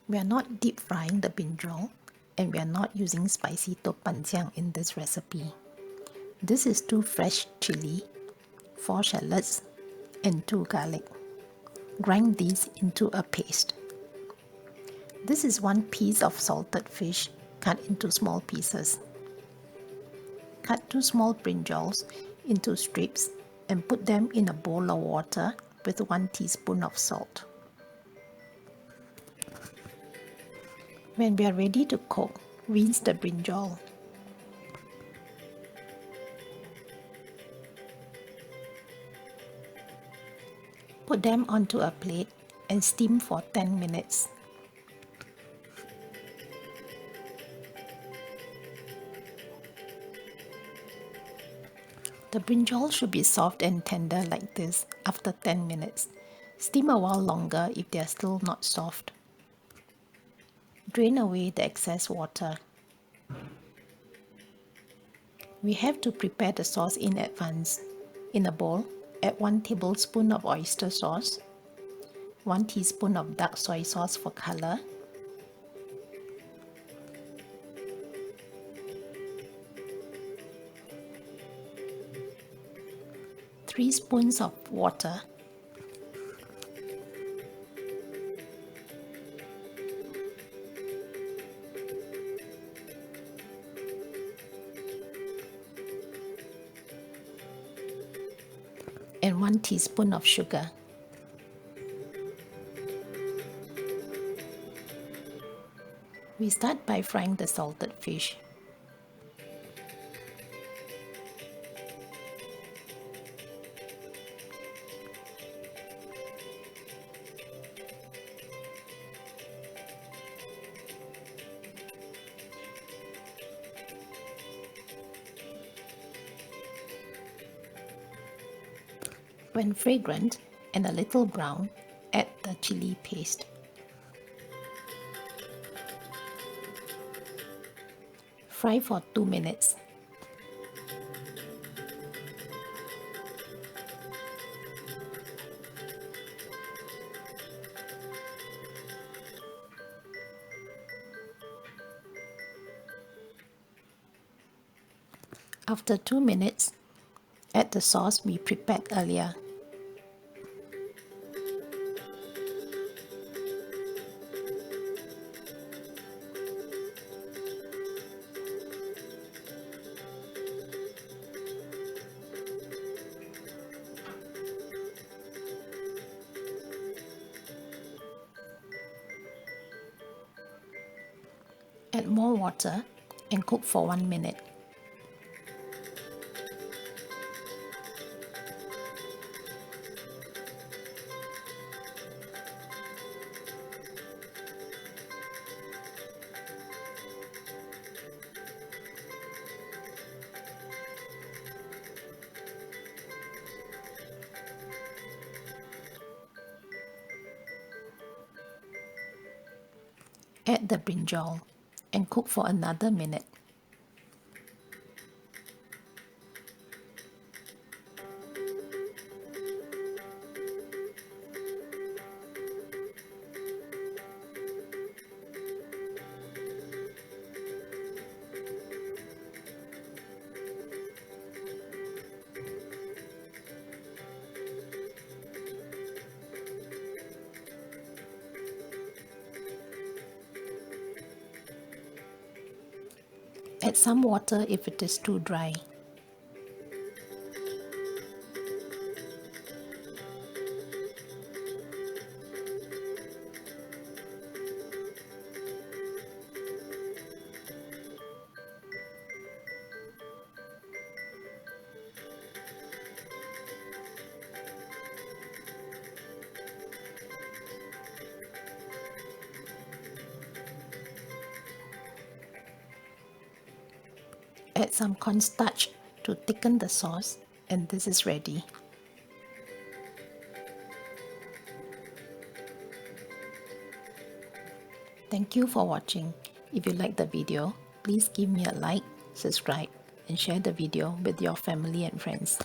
We are not deep frying the brinjal, and we are not using spicy jiang in this recipe. This is 2 fresh chilli, 4 shallots, and 2 garlic. Grind these into a paste. This is 1 piece of salted fish cut into small pieces. Cut 2 small brinjals into strips and put them in a bowl of water with 1 teaspoon of salt. When we are ready to cook, rinse the brinjal. Put them onto a plate and steam for 10 minutes. The brinjal should be soft and tender like this after 10 minutes. Steam a while longer if they are still not soft. Drain away the excess water. We have to prepare the sauce in advance. In a bowl, add 1 tablespoon of oyster sauce, 1 teaspoon of dark soy sauce for color, 3 spoons of water, and 1 teaspoon of sugar. We start by frying the salted fish. When fragrant and a little brown, add the chili paste. Fry for 2 minutes. After 2 minutes, add the sauce we prepared earlier. Add more water and cook for 1 minute. Add the brinjal and cook for another minute. Add some water if it is too dry. Add some cornstarch to thicken the sauce, and this is ready. Thank you for watching. If you like the video, please give me a like, subscribe, and share the video with your family and friends.